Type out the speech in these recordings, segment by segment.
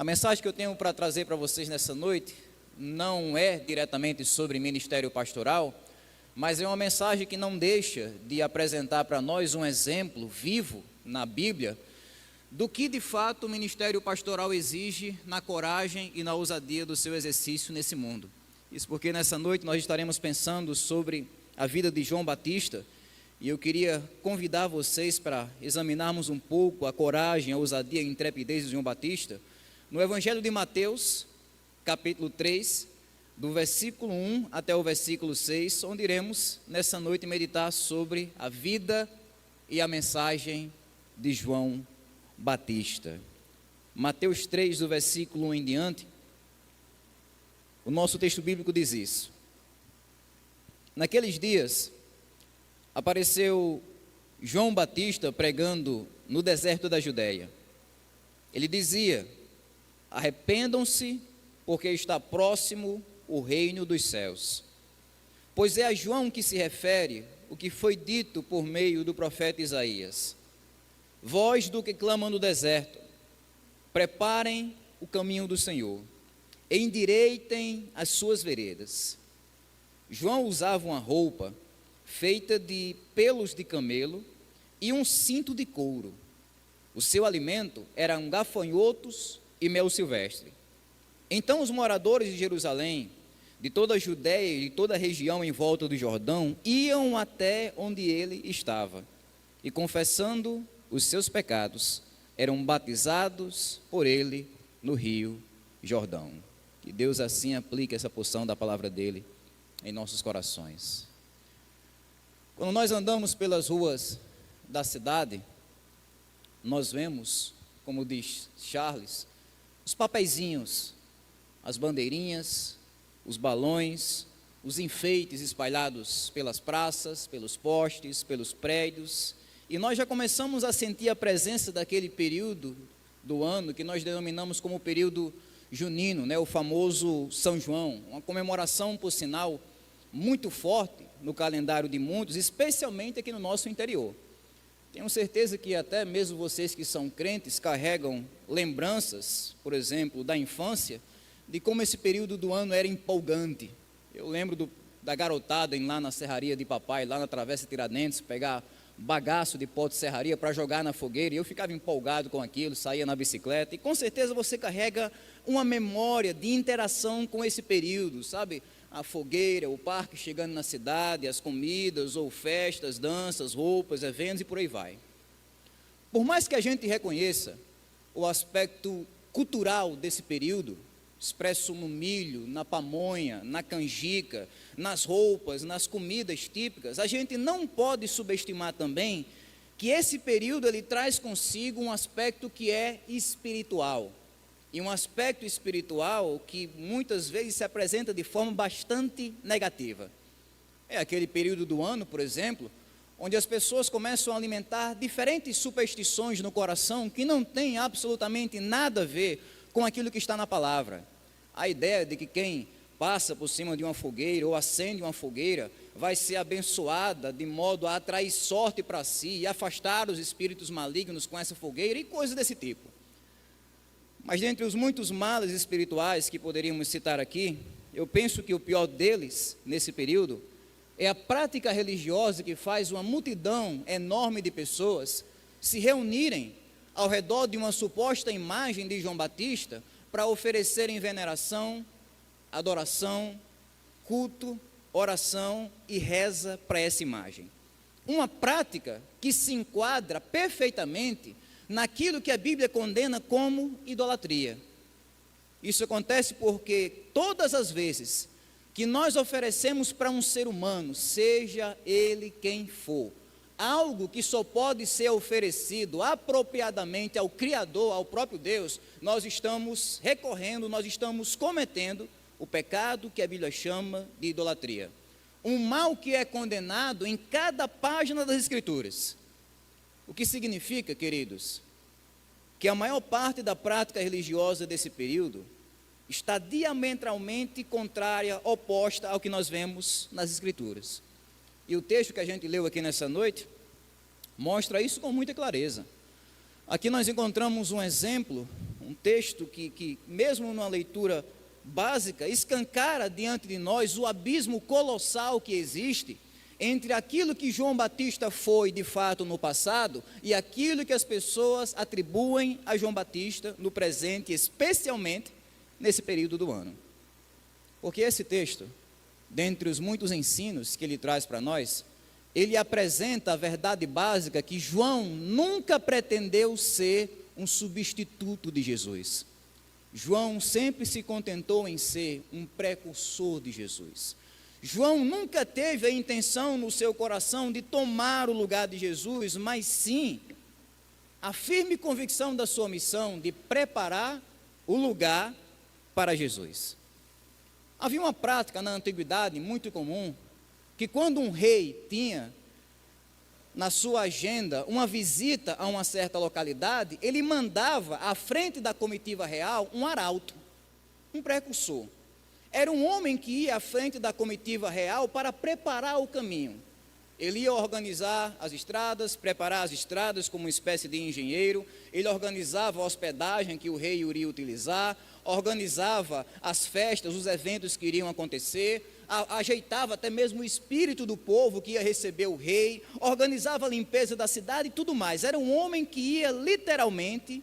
mensagem que eu tenho para trazer para vocês nessa noite não é diretamente sobre ministério pastoral, mas é uma mensagem que não deixa de apresentar para nós um exemplo vivo na Bíblia do que de fato o ministério pastoral exige na coragem e na ousadia do seu exercício nesse mundo. Isso porque nessa noite nós estaremos pensando sobre a vida de João Batista, e eu queria convidar vocês para examinarmos um pouco a coragem, a ousadia e a intrepidez de João Batista no Evangelho de Mateus, capítulo 3, do versículo 1 até o versículo 6, onde iremos nessa noite meditar sobre a vida e a mensagem de João Batista. Mateus 3, do versículo 1 em diante, o nosso texto bíblico diz isso: naqueles dias apareceu João Batista pregando no deserto da Judéia. Ele dizia: arrependam-se, porque está próximo o reino dos céus. Pois é a João que se refere o que foi dito por meio do profeta Isaías: voz do que clama no deserto, preparem o caminho do Senhor, endireitem as suas veredas. João usava uma roupa feita de pelos de camelo e um cinto de couro. O seu alimento eram gafanhotos e mel silvestre. Então os moradores de Jerusalém, de toda a Judéia e de toda a região em volta do Jordão, iam até onde ele estava, e confessando os seus pecados, eram batizados por ele no rio Jordão. Que Deus assim aplique essa porção da palavra dele em nossos corações. Quando nós andamos pelas ruas da cidade, nós vemos, como diz Charles, os papeizinhos, as bandeirinhas, os balões, os enfeites espalhados pelas praças, pelos postes, pelos prédios, e nós já começamos a sentir a presença daquele período do ano que nós denominamos como período junino, né? O famoso São João, uma comemoração, por sinal, muito forte no calendário de muitos, especialmente aqui no nosso interior. Tenho certeza que até mesmo vocês que são crentes carregam lembranças, por exemplo, da infância, de como esse período do ano era empolgante. Eu lembro da garotada ir lá na serraria de papai, lá na Travessa Tiradentes, pegar bagaço de pó de serraria para jogar na fogueira, e eu ficava empolgado com aquilo, saía na bicicleta, e com certeza você carrega uma memória de interação com esse período, sabe? A fogueira, o parque chegando na cidade, as comidas ou festas, danças, roupas, eventos e por aí vai. Por mais que a gente reconheça o aspecto cultural desse período, expresso no milho, na pamonha, na canjica, nas roupas, nas comidas típicas, a gente não pode subestimar também que esse período ele traz consigo um aspecto que é espiritual. E um aspecto espiritual que muitas vezes se apresenta de forma bastante negativa. É aquele período do ano, por exemplo, onde as pessoas começam a alimentar diferentes superstições no coração que não têm absolutamente nada a ver com aquilo que está na palavra. A ideia de que quem passa por cima de uma fogueira ou acende uma fogueira vai ser abençoada de modo a atrair sorte para si e afastar os espíritos malignos com essa fogueira e coisas desse tipo. Mas dentre os muitos males espirituais que poderíamos citar aqui, eu penso que o pior deles, nesse período, é a prática religiosa que faz uma multidão enorme de pessoas se reunirem ao redor de uma suposta imagem de João Batista para oferecerem veneração, adoração, culto, oração e reza para essa imagem. Uma prática que se enquadra perfeitamente naquilo que a Bíblia condena como idolatria. Isso acontece porque todas as vezes que nós oferecemos para um ser humano, seja ele quem for, algo que só pode ser oferecido apropriadamente ao Criador, ao próprio Deus, nós estamos recorrendo, nós estamos cometendo o pecado que a Bíblia chama de idolatria. Um mal que é condenado em cada página das Escrituras. O que significa, queridos, que a maior parte da prática religiosa desse período está diametralmente contrária, oposta ao que nós vemos nas Escrituras. E o texto que a gente leu aqui nessa noite mostra isso com muita clareza. Aqui nós encontramos um exemplo, um texto que mesmo numa leitura básica, escancara diante de nós o abismo colossal que existe entre aquilo que João Batista foi de fato no passado e aquilo que as pessoas atribuem a João Batista no presente, especialmente nesse período do ano. Porque esse texto, dentre os muitos ensinos que ele traz para nós, ele apresenta a verdade básica que João nunca pretendeu ser um substituto de Jesus. João sempre se contentou em ser um precursor de Jesus. João nunca teve a intenção no seu coração de tomar o lugar de Jesus, mas sim a firme convicção da sua missão de preparar o lugar para Jesus. Havia uma prática na antiguidade muito comum, que quando um rei tinha na sua agenda uma visita a uma certa localidade, ele mandava à frente da comitiva real um arauto, um precursor. Era um homem que ia à frente da comitiva real para preparar o caminho. Ele ia organizar as estradas, preparar as estradas como uma espécie de engenheiro, ele organizava a hospedagem que o rei iria utilizar, organizava as festas, os eventos que iriam acontecer, ajeitava até mesmo o espírito do povo que ia receber o rei, organizava a limpeza da cidade e tudo mais. Era um homem que ia literalmente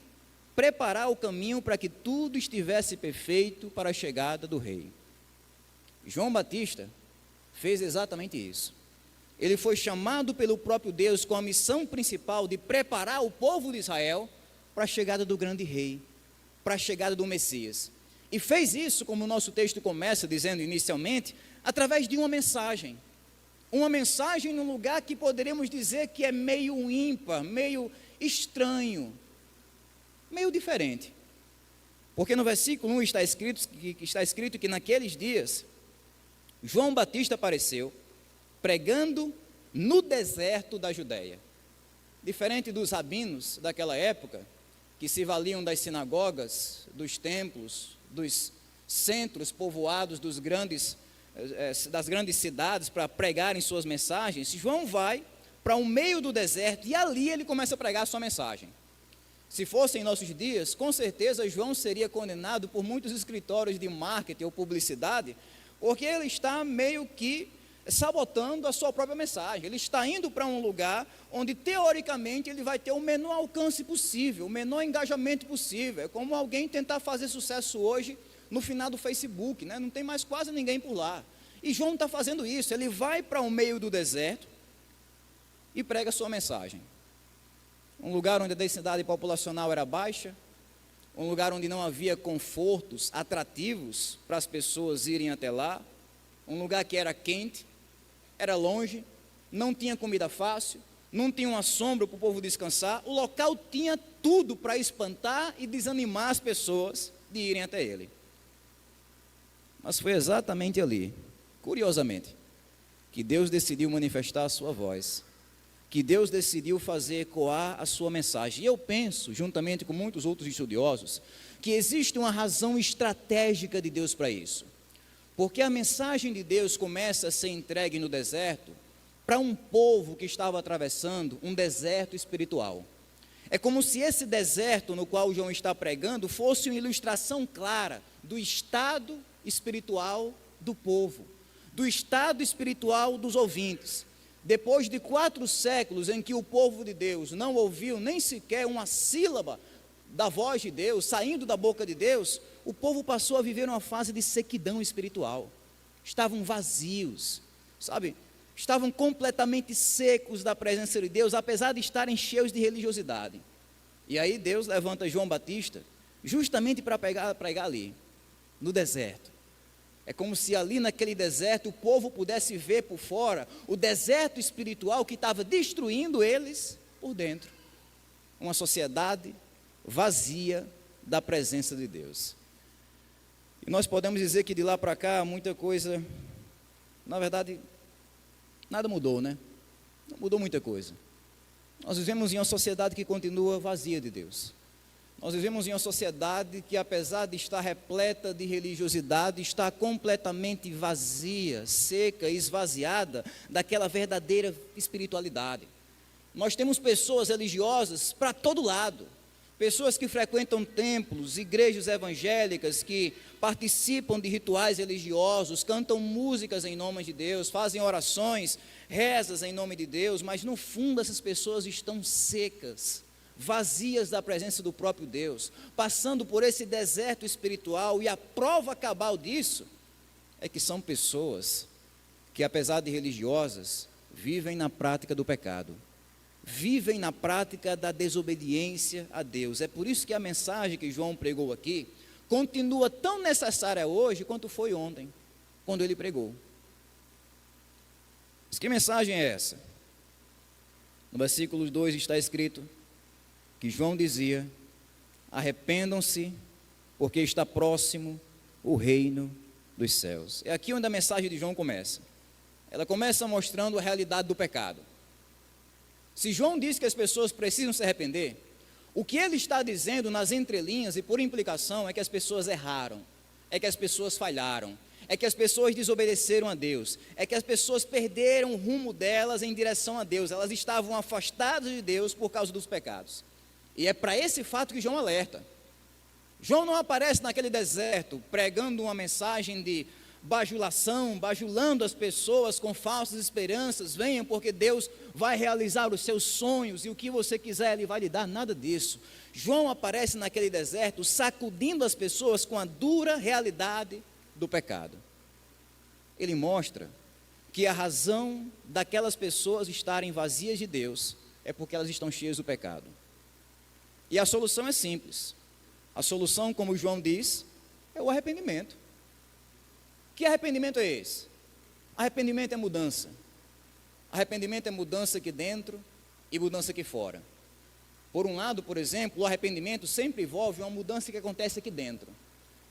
preparar o caminho para que tudo estivesse perfeito para a chegada do rei. João Batista fez exatamente isso. Ele foi chamado pelo próprio Deus com a missão principal de preparar o povo de Israel para a chegada do grande rei, para a chegada do Messias. E fez isso, como o nosso texto começa dizendo inicialmente, através de uma mensagem num lugar que poderíamos dizer que é meio ímpar, meio estranho, meio diferente. Porque no versículo 1 está escrito que naqueles dias, João Batista apareceu, pregando no deserto da Judéia. Diferente dos rabinos daquela época, que se valiam das sinagogas, dos templos, dos centros povoados das grandes cidades para pregarem suas mensagens, João vai para o meio do deserto e ali ele começa a pregar a sua mensagem. Se fosse em nossos dias, com certeza João seria condenado por muitos escritórios de marketing ou publicidade, porque ele está meio que sabotando a sua própria mensagem. Ele está indo para um lugar onde teoricamente ele vai ter o menor alcance possível, o menor engajamento possível. É como alguém tentar fazer sucesso hoje no final do Facebook, né? Não tem mais quase ninguém por lá. E João está fazendo isso, ele vai para o meio do deserto e prega a sua mensagem. Um lugar onde a densidade populacional era baixa, um lugar onde não havia confortos atrativos para as pessoas irem até lá, um lugar que era quente, era longe, não tinha comida fácil, não tinha uma sombra para o povo descansar, o local tinha tudo para espantar e desanimar as pessoas de irem até ele. Mas foi exatamente ali, curiosamente, que Deus decidiu manifestar a sua voz, que Deus decidiu fazer ecoar a sua mensagem. E eu penso, juntamente com muitos outros estudiosos, que existe uma razão estratégica de Deus para isso. Porque a mensagem de Deus começa a ser entregue no deserto para um povo que estava atravessando um deserto espiritual. É como se esse deserto no qual João está pregando fosse uma ilustração clara do estado espiritual do povo, do estado espiritual dos ouvintes. Depois de 4 séculos em que o povo de Deus não ouviu nem sequer uma sílaba da voz de Deus, saindo da boca de Deus, o povo passou a viver uma fase de sequidão espiritual. Estavam vazios, sabe? Estavam completamente secos da presença de Deus, apesar de estarem cheios de religiosidade. E aí Deus levanta João Batista, justamente para pregar ali, no deserto. É como se ali naquele deserto o povo pudesse ver por fora o deserto espiritual que estava destruindo eles por dentro. Uma sociedade vazia da presença de Deus. E nós podemos dizer que de lá para cá muita coisa, na verdade, nada mudou, né? Não mudou muita coisa. Nós vivemos em uma sociedade que continua vazia de Deus. Nós vivemos em uma sociedade que, apesar de estar repleta de religiosidade, está completamente vazia, seca, esvaziada daquela verdadeira espiritualidade. Nós temos pessoas religiosas para todo lado, pessoas que frequentam templos, igrejas evangélicas, que participam de rituais religiosos, cantam músicas em nome de Deus, fazem orações, rezas em nome de Deus, mas no fundo essas pessoas estão secas, vazias da presença do próprio Deus, passando por esse deserto espiritual, e a prova cabal disso é que são pessoas que, apesar de religiosas, vivem na prática do pecado, vivem na prática da desobediência a Deus. É por isso que a mensagem que João pregou aqui continua tão necessária hoje quanto foi ontem, quando ele pregou. Mas que mensagem é essa? No versículo 2 está escrito que João dizia: arrependam-se, porque está próximo o reino dos céus. É aqui onde a mensagem de João começa. Ela começa mostrando a realidade do pecado. Se João diz que as pessoas precisam se arrepender, o que ele está dizendo nas entrelinhas e por implicação é que as pessoas erraram, é que as pessoas falharam, é que as pessoas desobedeceram a Deus, é que as pessoas perderam o rumo delas em direção a Deus, elas estavam afastadas de Deus por causa dos pecados. E é para esse fato que João alerta. João não aparece naquele deserto pregando uma mensagem de bajulação, bajulando as pessoas com falsas esperanças: venham porque Deus vai realizar os seus sonhos e o que você quiser Ele vai lhe dar. Nada disso. João aparece naquele deserto sacudindo as pessoas com a dura realidade do pecado. Ele mostra que a razão daquelas pessoas estarem vazias de Deus é porque elas estão cheias do pecado. E a solução é simples. A solução, como João diz, é o arrependimento. Que arrependimento é esse? Arrependimento é mudança. Arrependimento é mudança aqui dentro e mudança aqui fora. Por um lado, por exemplo, o arrependimento sempre envolve uma mudança que acontece aqui dentro.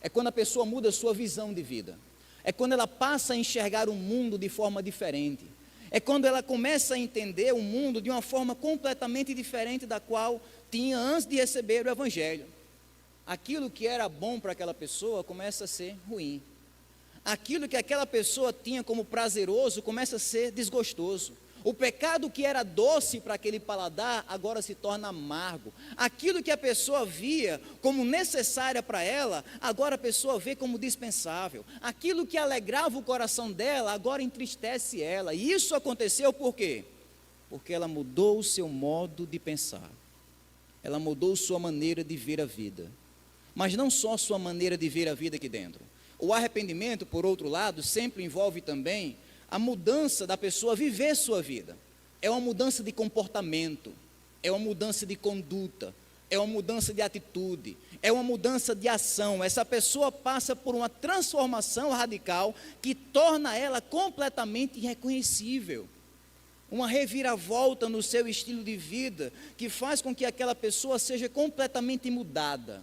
É quando a pessoa muda a sua visão de vida. É quando ela passa a enxergar o mundo de forma diferente. É quando ela começa a entender o mundo de uma forma completamente diferente da qual tinha antes de receber o Evangelho. Aquilo que era bom para aquela pessoa começa a ser ruim. Aquilo que aquela pessoa tinha como prazeroso começa a ser desgostoso. O pecado que era doce para aquele paladar agora se torna amargo. Aquilo que a pessoa via como necessária para ela, agora a pessoa vê como dispensável. Aquilo que alegrava o coração dela, agora entristece ela. E isso aconteceu por quê? Porque ela mudou o seu modo de pensar. Ela mudou sua maneira de ver a vida. Mas não só sua maneira de ver a vida aqui dentro. O arrependimento, por outro lado, sempre envolve também a mudança da pessoa viver sua vida. É uma mudança de comportamento, é uma mudança de conduta, é uma mudança de atitude, é uma mudança de ação. Essa pessoa passa por uma transformação radical que torna ela completamente irreconhecível. Uma reviravolta no seu estilo de vida que faz com que aquela pessoa seja completamente mudada.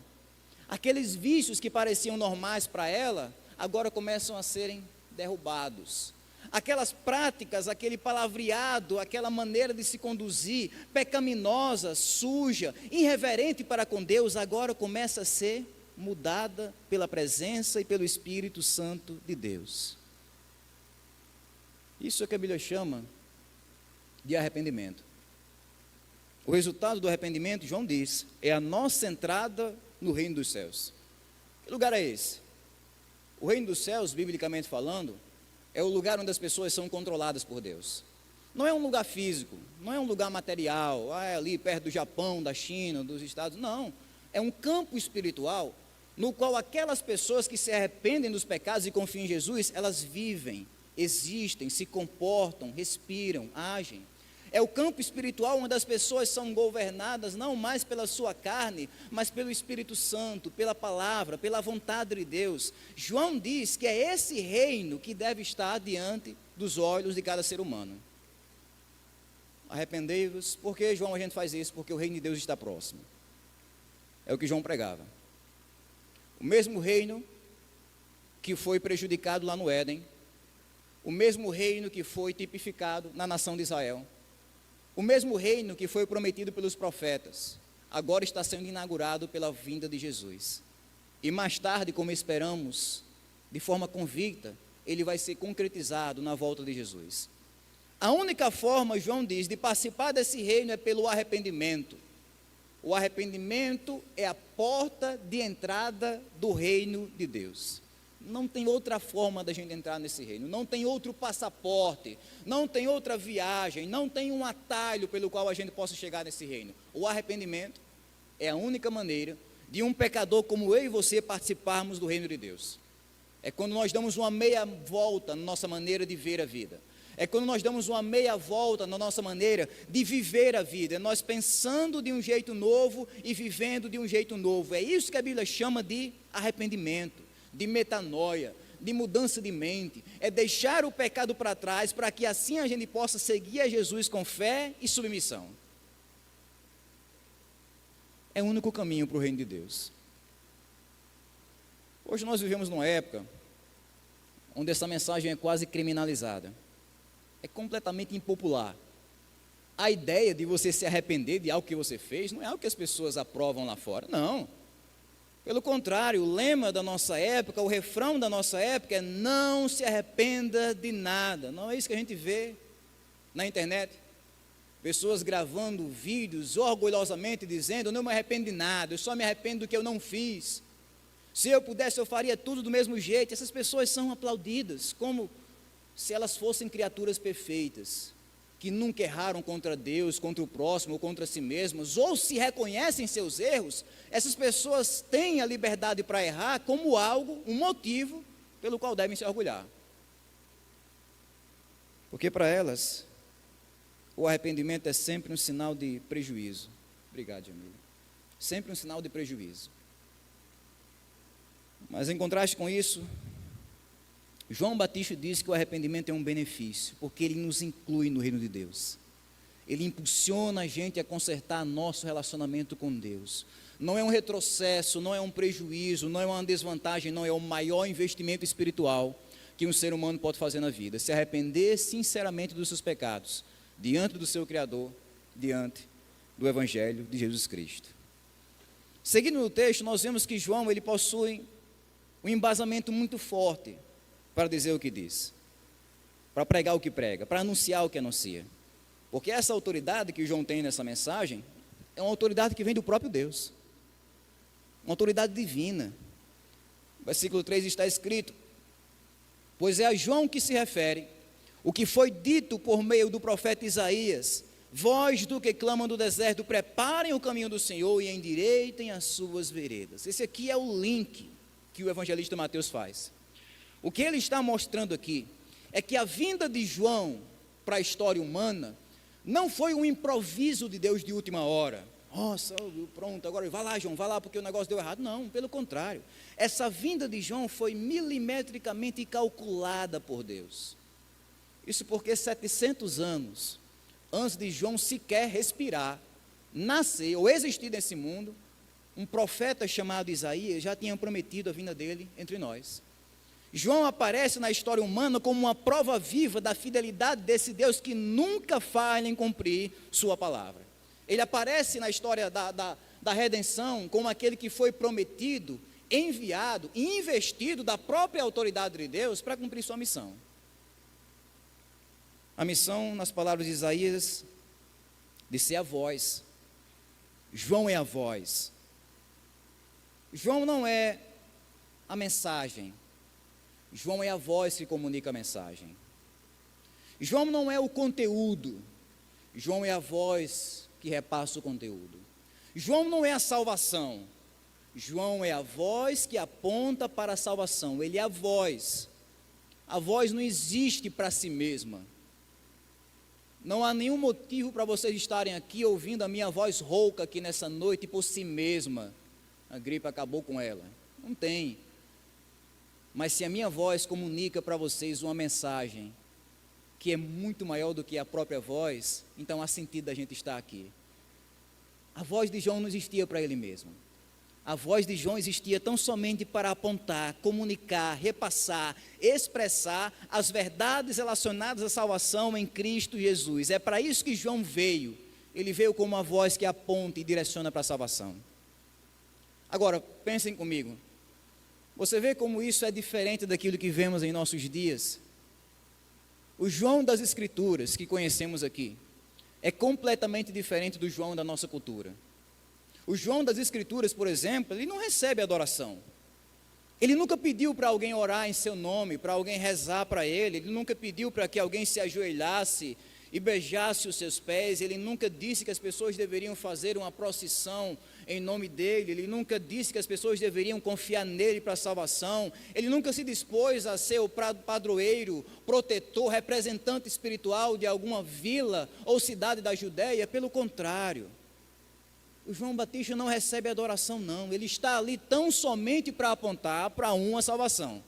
Aqueles vícios que pareciam normais para ela, agora começam a serem derrubados. Aquelas práticas, aquele palavreado, aquela maneira de se conduzir, pecaminosa, suja, irreverente para com Deus, agora começa a ser mudada pela presença e pelo Espírito Santo de Deus. Isso é que a Bíblia chama de arrependimento. O resultado do arrependimento, João diz, é a nossa entrada no reino dos céus. Que lugar é esse? O reino dos céus, biblicamente falando, é o lugar onde as pessoas são controladas por Deus. Não é um lugar físico, não é um lugar material, é ali perto do Japão, da China, dos Estados, não. É um campo espiritual no qual aquelas pessoas que se arrependem dos pecados e confiam em Jesus, elas vivem, existem, se comportam, respiram, agem. É o campo espiritual onde as pessoas são governadas não mais pela sua carne, mas pelo Espírito Santo, pela palavra, pela vontade de Deus. João diz que é esse reino que deve estar diante dos olhos de cada ser humano. Arrependei-vos. Por que, João, a gente faz isso? Porque o reino de Deus está próximo. É o que João pregava. O mesmo reino que foi prejudicado lá no Éden, o mesmo reino que foi tipificado na nação de Israel, o mesmo reino que foi prometido pelos profetas, agora está sendo inaugurado pela vinda de Jesus. E mais tarde, como esperamos, de forma convicta, ele vai ser concretizado na volta de Jesus. A única forma, João diz, de participar desse reino é pelo arrependimento. O arrependimento é a porta de entrada do reino de Deus. Não tem outra forma da gente entrar nesse reino, não tem outro passaporte, não tem outra viagem, não tem um atalho pelo qual a gente possa chegar nesse reino. O arrependimento é a única maneira de um pecador como eu e você participarmos do reino de Deus. É quando nós damos uma meia volta na nossa maneira de ver a vida. É quando nós damos uma meia volta na nossa maneira de viver a vida. É nós pensando de um jeito novo e vivendo de um jeito novo. É isso que a Bíblia chama de arrependimento, de metanoia, de mudança de mente. É deixar o pecado para trás para que assim a gente possa seguir a Jesus com fé e submissão. É o único caminho para o reino de Deus. Hoje nós vivemos numa época onde essa mensagem é quase criminalizada. É completamente impopular. A ideia de você se arrepender de algo que você fez não é algo que as pessoas aprovam lá fora, não. Pelo contrário, o lema da nossa época, o refrão da nossa época é: não se arrependa de nada. Não é isso que a gente vê na internet? Pessoas gravando vídeos orgulhosamente dizendo: eu não me arrependo de nada, eu só me arrependo do que eu não fiz. Se eu pudesse, eu faria tudo do mesmo jeito. Essas pessoas são aplaudidas como se elas fossem criaturas perfeitas, que nunca erraram contra Deus, contra o próximo ou contra si mesmas, ou se reconhecem seus erros. Essas pessoas têm a liberdade para errar como algo, um motivo pelo qual devem se orgulhar. Porque para elas, o arrependimento é sempre um sinal de prejuízo. Obrigado, Jamila. Sempre um sinal de prejuízo. Mas em contraste com isso, João Batista diz que o arrependimento é um benefício, porque ele nos inclui no reino de Deus. Ele impulsiona a gente a consertar nosso relacionamento com Deus. Não é um retrocesso, não é um prejuízo, não é uma desvantagem, não é o maior investimento espiritual que um ser humano pode fazer na vida. Se arrepender sinceramente dos seus pecados, diante do seu Criador, diante do Evangelho de Jesus Cristo. Seguindo no texto, nós vemos que João ele possui um embasamento muito forte para dizer o que diz, para pregar o que prega, para anunciar o que anuncia. Porque essa autoridade que João tem nessa mensagem é uma autoridade que vem do próprio Deus, uma autoridade divina. Versículo 3 está escrito: pois é a João que se refere o que foi dito por meio do profeta Isaías: voz do que clamam do deserto, preparem o caminho do Senhor e endireitem as suas veredas. Esse aqui é o link que o evangelista Mateus faz. O que ele está mostrando aqui é que a vinda de João para a história humana não foi um improviso de Deus de última hora. Nossa, pronto, agora vai lá, João, vai lá porque o negócio deu errado. Não, pelo contrário. Essa vinda de João foi milimetricamente calculada por Deus. Isso porque 700 anos antes de João sequer respirar, nascer ou existir nesse mundo, um profeta chamado Isaías já tinha prometido a vinda dele entre nós. João aparece na história humana como uma prova viva da fidelidade desse Deus que nunca falha em cumprir sua palavra. Ele aparece na história da redenção como aquele que foi prometido, enviado e investido da própria autoridade de Deus para cumprir sua missão. A missão, nas palavras de Isaías, de ser a voz. João é a voz. João não é a mensagem. João é a voz que comunica a mensagem. João não é o conteúdo. João é a voz que repassa o conteúdo. João não é a salvação. João é a voz que aponta para a salvação. Ele é a voz. A voz não existe para si mesma. Não há nenhum motivo para vocês estarem aqui ouvindo a minha voz rouca aqui nessa noite por si mesma. A gripe acabou com ela. Não tem. Mas se a minha voz comunica para vocês uma mensagem que é muito maior do que a própria voz, então há sentido da gente estar aqui. A voz de João não existia para ele mesmo. A voz de João existia tão somente para apontar, comunicar, repassar, expressar as verdades relacionadas à salvação em Cristo Jesus. É para isso que João veio. Ele veio como uma voz que aponta e direciona para a salvação. Agora, pensem comigo. Você vê como isso é diferente daquilo que vemos em nossos dias? O João das Escrituras que conhecemos aqui é completamente diferente do João da nossa cultura. O João das Escrituras, por exemplo, ele não recebe adoração. Ele nunca pediu para alguém orar em seu nome, para alguém rezar para ele nunca pediu para que alguém se ajoelhasse e beijasse os seus pés, ele nunca disse que as pessoas deveriam fazer uma procissão em nome dele, ele nunca disse que as pessoas deveriam confiar nele para a salvação, ele nunca se dispôs a ser o padroeiro, protetor, representante espiritual de alguma vila ou cidade da Judéia, pelo contrário. O João Batista não recebe adoração não, ele está ali tão somente para apontar para uma salvação,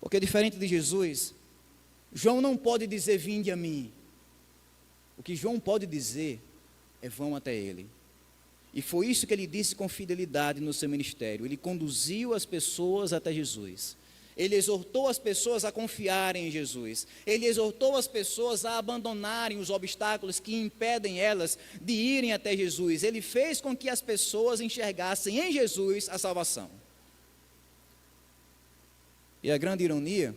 porque diferente de Jesus, João não pode dizer vinde a mim, o que João pode dizer é vão até ele, e foi isso que ele disse com fidelidade no seu ministério, ele conduziu as pessoas até Jesus, ele exortou as pessoas a confiarem em Jesus, ele exortou as pessoas a abandonarem os obstáculos que impedem elas de irem até Jesus, ele fez com que as pessoas enxergassem em Jesus a salvação. E a grande ironia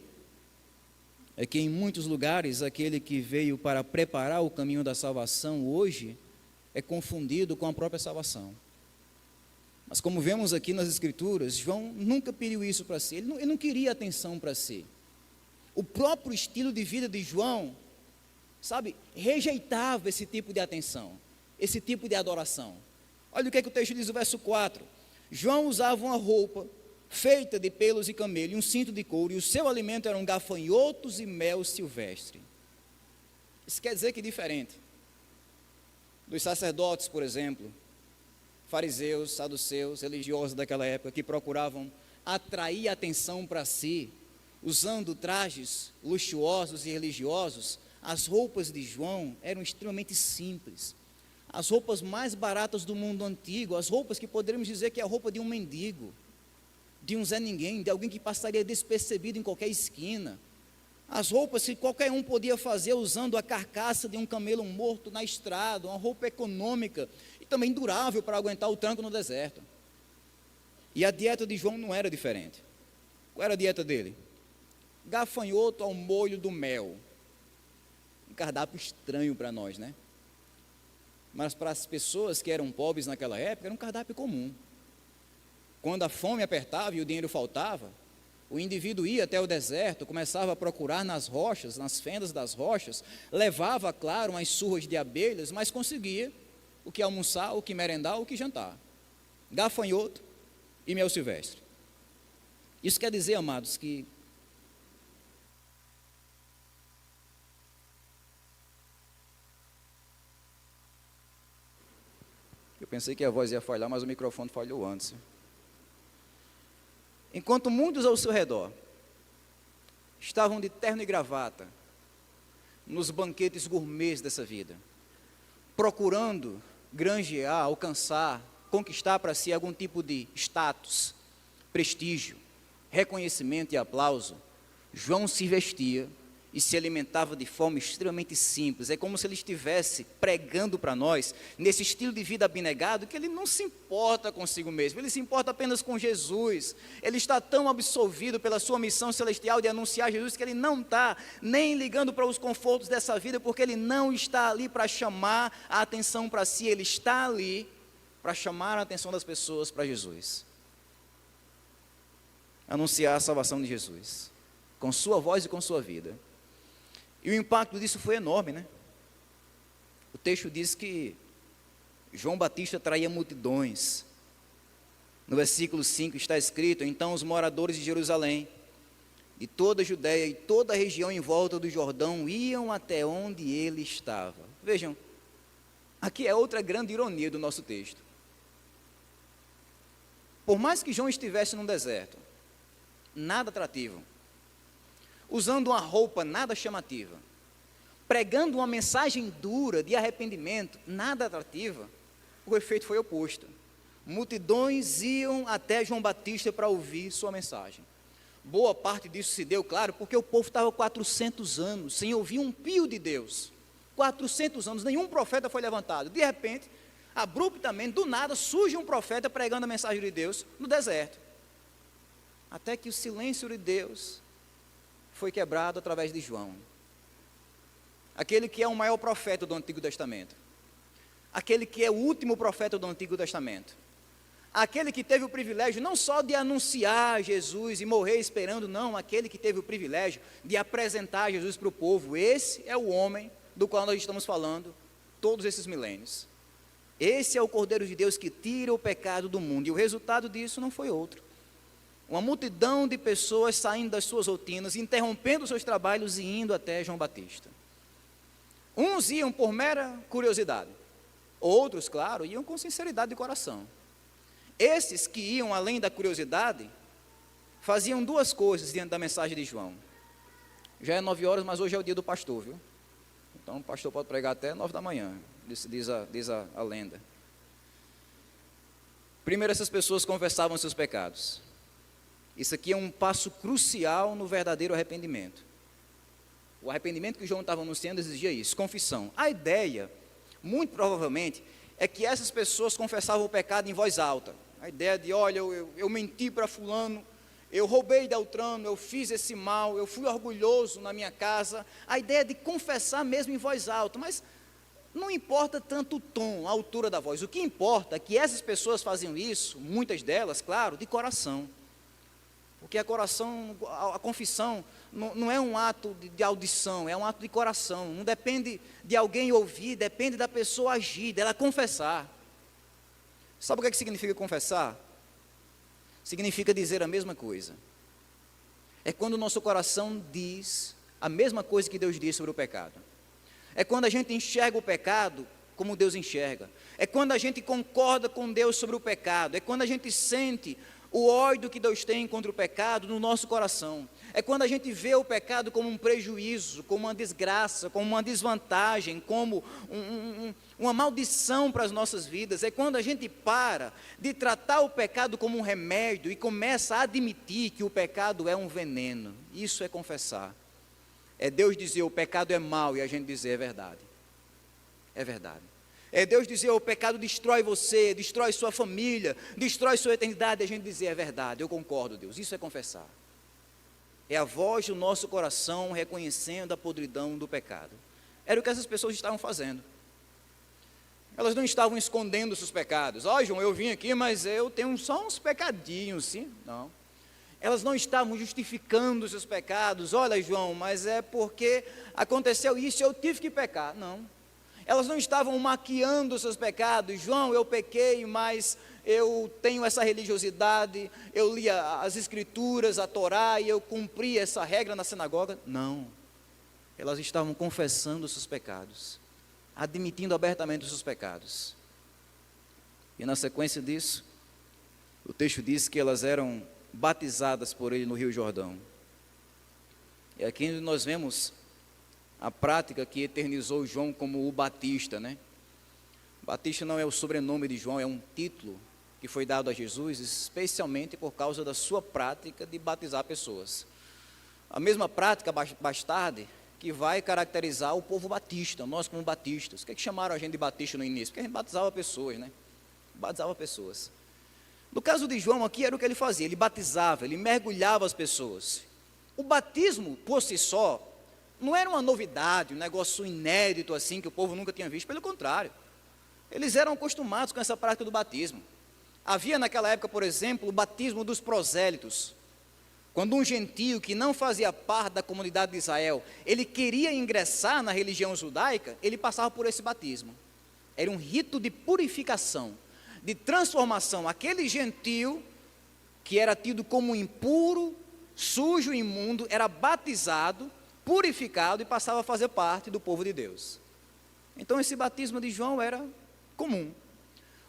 é que em muitos lugares aquele que veio para preparar o caminho da salvação hoje é confundido com a própria salvação. Mas como vemos aqui nas Escrituras, João nunca pediu isso para si, ele não queria atenção para si. O próprio estilo de vida de João, rejeitava esse tipo de atenção, esse tipo de adoração. Olha o que o texto diz no verso 4. João usava uma roupa feita de pelos de camelo e um cinto de couro, e o seu alimento eram gafanhotos e mel silvestre. Isso quer dizer que diferente dos sacerdotes, por exemplo, fariseus, saduceus, religiosos daquela época, que procuravam atrair atenção para si, usando trajes luxuosos e religiosos, as roupas de João eram extremamente simples, as roupas mais baratas do mundo antigo, as roupas que poderíamos dizer que é a roupa de um mendigo, de um Zé Ninguém, de alguém que passaria despercebido em qualquer esquina, as roupas que qualquer um podia fazer usando a carcaça de um camelo morto na estrada, uma roupa econômica e também durável para aguentar o tranco no deserto. E a dieta de João não era diferente. Qual era a dieta dele? Gafanhoto ao molho do mel. Um cardápio estranho para nós, né? Mas para as pessoas que eram pobres naquela época, era um cardápio comum. Quando a fome apertava e o dinheiro faltava, o indivíduo ia até o deserto, começava a procurar nas rochas, nas fendas das rochas, levava, claro, umas surras de abelhas, mas conseguia o que almoçar, o que merendar, o que jantar. Gafanhoto e mel silvestre. Isso quer dizer, amados, que eu pensei que a voz ia falhar, mas o microfone falhou antes. Enquanto muitos ao seu redor estavam de terno e gravata, nos banquetes gourmets dessa vida, procurando granjear, alcançar, conquistar para si algum tipo de status, prestígio, reconhecimento e aplauso, João se vestia e se alimentava de forma extremamente simples. É como se ele estivesse pregando para nós, nesse estilo de vida abnegado, que ele não se importa consigo mesmo, ele se importa apenas com Jesus. Ele está tão absolvido pela sua missão celestial de anunciar Jesus, que ele não está nem ligando para os confortos dessa vida, porque ele não está ali para chamar a atenção para si, ele está ali para chamar a atenção das pessoas para Jesus. Anunciar a salvação de Jesus, com sua voz e com sua vida. E o impacto disso foi enorme, né? O texto diz que João Batista atraía multidões. No versículo 5 está escrito: então os moradores de Jerusalém, de toda a Judéia e toda a região em volta do Jordão, iam até onde ele estava. Vejam, aqui é outra grande ironia do nosso texto. Por mais que João estivesse num deserto, nada atrativo, usando uma roupa nada chamativa, pregando uma mensagem dura de arrependimento, nada atrativa, o efeito foi oposto. Multidões iam até João Batista para ouvir sua mensagem. Boa parte disso se deu, claro, porque o povo estava 400 anos sem ouvir um pio de Deus. 400 anos, nenhum profeta foi levantado. De repente, abruptamente, do nada, surge um profeta pregando a mensagem de Deus no deserto. Até que o silêncio de Deus foi quebrado através de João, aquele que é o maior profeta do Antigo Testamento. aquele que é o último profeta do Antigo Testamento, aquele que teve o privilégio não só de anunciar Jesus e morrer esperando, não, aquele que teve o privilégio de apresentar Jesus para o povo. Esse é o homem do qual nós estamos falando todos esses milênios. Esse é o Cordeiro de Deus que tira o pecado do mundo, e o resultado disso não foi outro. Uma multidão de pessoas saindo das suas rotinas, interrompendo seus trabalhos e indo até João Batista. Uns iam por mera curiosidade, outros, claro, iam com sinceridade de coração. Esses que iam além da curiosidade, faziam duas coisas diante da mensagem de João. Já é 9 horas, mas hoje é o dia do pastor, viu? Então o pastor pode pregar até 9 da manhã, diz a lenda. Primeiro, essas pessoas confessavam seus pecados. Isso aqui é um passo crucial no verdadeiro arrependimento. O arrependimento que João estava anunciando exigia isso, confissão. A ideia, muito provavelmente, é que essas pessoas confessavam o pecado em voz alta. A ideia de, olha, eu menti para fulano, eu roubei de Beltrano, eu fiz esse mal, eu fui orgulhoso na minha casa. A ideia de confessar mesmo em voz alta, mas não importa tanto o tom, a altura da voz. O que importa é que essas pessoas faziam isso, muitas delas, claro, de coração. Porque a confissão não é um ato de audição, é um ato de coração. Não depende de alguém ouvir, depende da pessoa agir, dela confessar. Sabe o que significa confessar? Significa dizer a mesma coisa. É quando o nosso coração diz a mesma coisa que Deus diz sobre o pecado. É quando a gente enxerga o pecado como Deus enxerga. É quando a gente concorda com Deus sobre o pecado. É quando a gente sente o ódio que Deus tem contra o pecado no nosso coração. É quando a gente vê o pecado como um prejuízo, como uma desgraça, como uma desvantagem, como uma maldição para as nossas vidas. É quando a gente para de tratar o pecado como um remédio e começa a admitir que o pecado é um veneno. Isso é confessar. É Deus dizer o pecado é mau e a gente dizer é verdade. É verdade. É Deus dizer o pecado destrói você, destrói sua família, destrói sua eternidade, e a gente dizer é verdade, eu concordo, Deus. Isso é confessar. É a voz do nosso coração reconhecendo a podridão do pecado. Era o que essas pessoas estavam fazendo. Elas não estavam escondendo seus pecados. João, eu vim aqui, mas eu tenho só uns pecadinhos, sim? Não. Elas não estavam justificando os seus pecados. Olha, João, mas é porque aconteceu isso e eu tive que pecar. Não. Elas não estavam maquiando os seus pecados. João, eu pequei, mas eu tenho essa religiosidade, eu li as escrituras, a Torá, e eu cumpri essa regra na sinagoga. Não. Elas estavam confessando os seus pecados, admitindo abertamente os seus pecados. E na sequência disso, o texto diz que elas eram batizadas por ele no Rio Jordão. E aqui nós vemos a prática que eternizou João como o Batista, né? Batista não é o sobrenome de João, é um título que foi dado a Jesus, especialmente por causa da sua prática de batizar pessoas. A mesma prática, mais tarde, que vai caracterizar o povo batista, nós como batistas. O que chamaram a gente de batista no início? Porque a gente batizava pessoas, né? Batizava pessoas. No caso de João aqui, era o que ele fazia, ele batizava, ele mergulhava as pessoas. O batismo, por si só, não era uma novidade, um negócio inédito assim, que o povo nunca tinha visto, pelo contrário. Eles eram acostumados com essa prática do batismo. Havia naquela época, por exemplo, o batismo dos prosélitos. Quando um gentio que não fazia parte da comunidade de Israel, ele queria ingressar na religião judaica, ele passava por esse batismo. Era um rito de purificação, de transformação. Aquele gentio, que era tido como impuro, sujo, imundo, era batizado, purificado e passava a fazer parte do povo de Deus. Então esse batismo de João era comum.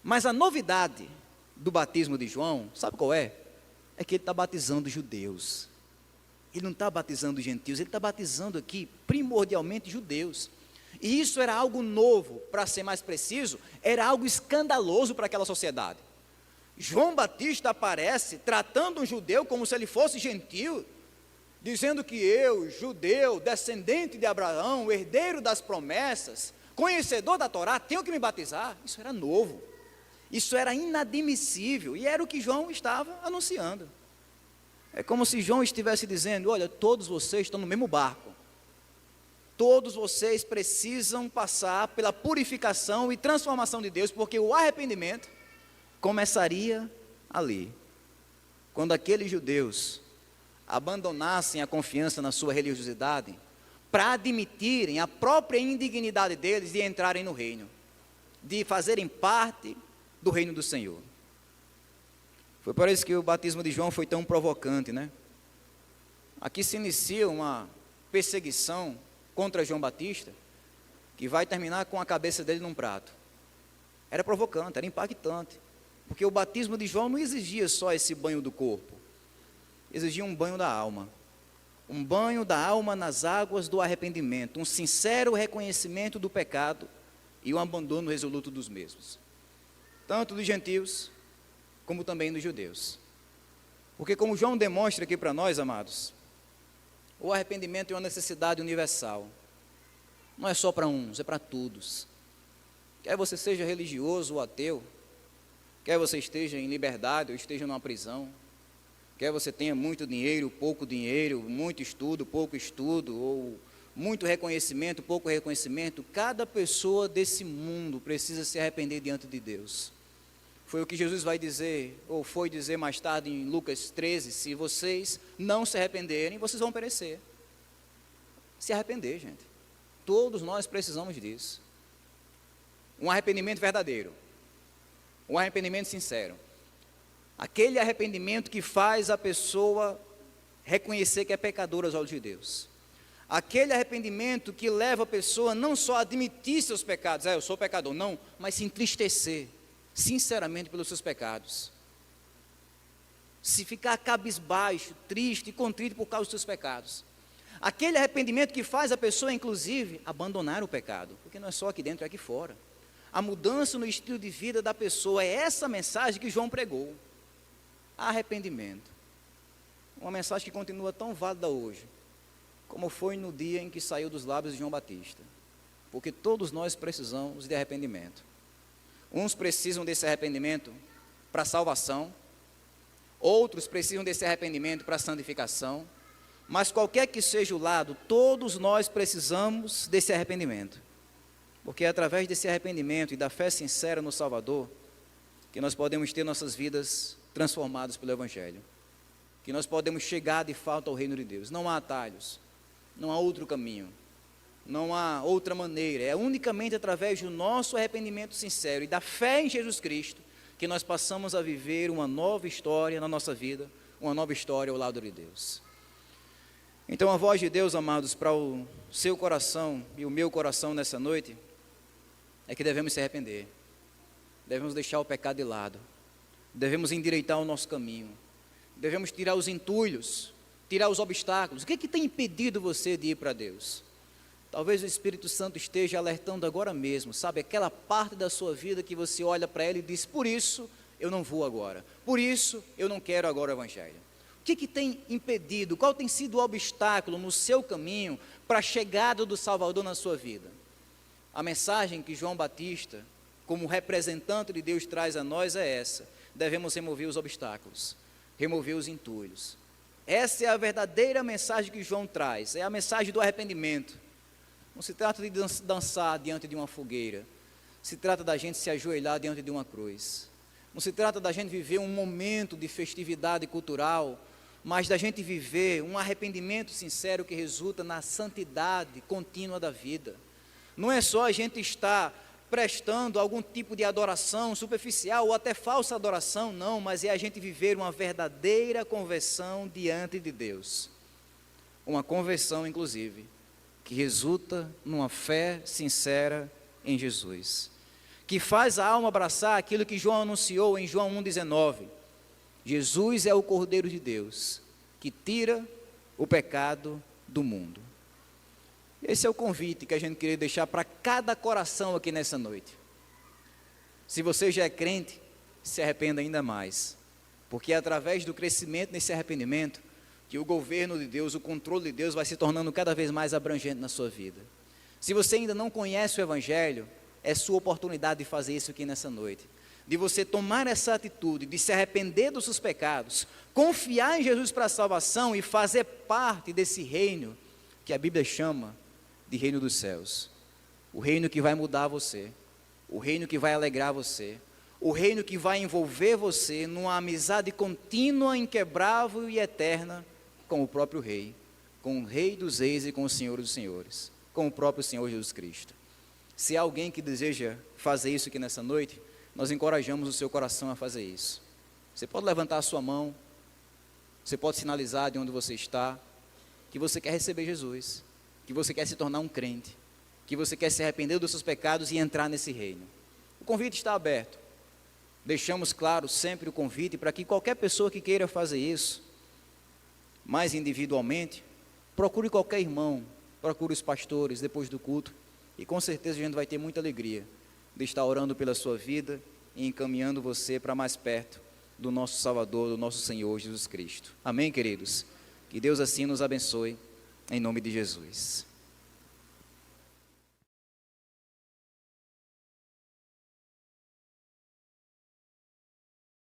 Mas a novidade do batismo de João, sabe qual é? É que ele está batizando judeus. Ele não está batizando gentios, ele está batizando aqui primordialmente judeus. E isso era algo novo, para ser mais preciso, era algo escandaloso para aquela sociedade. João Batista aparece tratando um judeu como se ele fosse gentio, dizendo que eu, judeu, descendente de Abraão, herdeiro das promessas, conhecedor da Torá, tenho que me batizar. Isso era novo, isso era inadmissível, e era o que João estava anunciando. É como se João estivesse dizendo, olha, todos vocês estão no mesmo barco, Todos vocês precisam passar pela purificação e transformação de Deus, porque o arrependimento começaria ali. Quando aqueles judeus abandonassem a confiança na sua religiosidade, para admitirem a própria indignidade deles de entrarem no reino, de fazerem parte do reino do Senhor. Foi por isso que o batismo de João foi tão provocante, né? Aqui se inicia uma perseguição contra João Batista, que vai terminar com a cabeça dele num prato. Era provocante, era impactante, porque o batismo de João não exigia só esse banho do corpo, exigia um banho da alma. Um banho da alma nas águas do arrependimento, um sincero reconhecimento do pecado e um abandono resoluto dos mesmos, tanto dos gentios como também dos judeus. Porque, como João demonstra aqui para nós, amados, o arrependimento é uma necessidade universal, não é só para uns, é para todos. Quer você seja religioso ou ateu, quer você esteja em liberdade ou esteja numa prisão, quer você tenha muito dinheiro, muito estudo, pouco estudo, ou muito reconhecimento, pouco reconhecimento, cada pessoa desse mundo precisa se arrepender diante de Deus. Foi o que Jesus vai dizer, ou foi dizer mais tarde em Lucas 13, se vocês não se arrependerem, vocês vão perecer. Se arrepender, gente. Todos nós precisamos disso. Um arrependimento verdadeiro, um arrependimento sincero. Aquele arrependimento que faz a pessoa reconhecer que é pecadora aos olhos de Deus. Aquele arrependimento que leva a pessoa não só a admitir seus pecados, eu sou pecador, não, mas se entristecer, sinceramente, pelos seus pecados. Se ficar cabisbaixo, triste e contrito por causa dos seus pecados. Aquele arrependimento que faz a pessoa, inclusive, abandonar o pecado, porque não é só aqui dentro, é aqui fora. A mudança no estilo de vida da pessoa, é essa mensagem que João pregou. Arrependimento, uma mensagem que continua tão válida hoje, como foi no dia em que saiu dos lábios de João Batista, porque todos nós precisamos de arrependimento. Uns precisam desse arrependimento para a salvação, outros precisam desse arrependimento para a santificação, mas qualquer que seja o lado, todos nós precisamos desse arrependimento, porque é através desse arrependimento e da fé sincera no Salvador, que nós podemos ter nossas vidas transformados pelo Evangelho, que nós podemos chegar de fato ao reino de Deus. Não há atalhos, não há outro caminho, não há outra maneira, é unicamente através do nosso arrependimento sincero e da fé em Jesus Cristo, que nós passamos a viver uma nova história na nossa vida, uma nova história ao lado de Deus. Então a voz de Deus, amados, para o seu coração e o meu coração nessa noite, é que devemos se arrepender, devemos deixar o pecado de lado, devemos endireitar o nosso caminho, devemos tirar os entulhos, tirar os obstáculos. O que é que tem impedido você de ir para Deus? Talvez o Espírito Santo esteja alertando agora mesmo, sabe, aquela parte da sua vida que você olha para ela e diz, por isso eu não vou agora, por isso eu não quero agora o Evangelho. O que é que tem impedido, qual tem sido o obstáculo no seu caminho para a chegada do Salvador na sua vida? A mensagem que João Batista, como representante de Deus, traz a nós é essa: devemos remover os obstáculos, remover os entulhos. Essa é a verdadeira mensagem que João traz, é a mensagem do arrependimento. Não se trata de dançar diante de uma fogueira, se trata da gente se ajoelhar diante de uma cruz. Não se trata da gente viver um momento de festividade cultural, mas da gente viver um arrependimento sincero que resulta na santidade contínua da vida. Não é só a gente estar prestando algum tipo de adoração superficial ou até falsa adoração, não, mas é a gente viver uma verdadeira conversão diante de Deus. Uma conversão, inclusive, que resulta numa fé sincera em Jesus, que faz a alma abraçar aquilo que João anunciou em João 1,19. Jesus é o Cordeiro de Deus, que tira o pecado do mundo. Esse é o convite que a gente queria deixar para cada coração aqui nessa noite. Se você já é crente, se arrependa ainda mais, porque é através do crescimento nesse arrependimento que o governo de Deus, o controle de Deus vai se tornando cada vez mais abrangente na sua vida. Se você ainda não conhece o Evangelho, é sua oportunidade de fazer isso aqui nessa noite, de você tomar essa atitude, de se arrepender dos seus pecados, confiar em Jesus para a salvação e fazer parte desse reino que a Bíblia chama de reino dos céus, o reino que vai mudar você, o reino que vai alegrar você, o reino que vai envolver você numa amizade contínua, inquebrável e eterna com o próprio Rei, com o Rei dos Reis e com o Senhor dos Senhores, com o próprio Senhor Jesus Cristo. Se há alguém que deseja fazer isso aqui nessa noite, nós encorajamos o seu coração a fazer isso. Você pode levantar a sua mão, você pode sinalizar de onde você está, que você quer receber Jesus, que você quer se tornar um crente, que você quer se arrepender dos seus pecados e entrar nesse reino. O convite está aberto. Deixamos claro sempre o convite para que qualquer pessoa que queira fazer isso, mais individualmente, procure qualquer irmão, procure os pastores depois do culto, e com certeza a gente vai ter muita alegria de estar orando pela sua vida e encaminhando você para mais perto do nosso Salvador, do nosso Senhor Jesus Cristo. Amém, queridos? Que Deus assim nos abençoe, em nome de Jesus.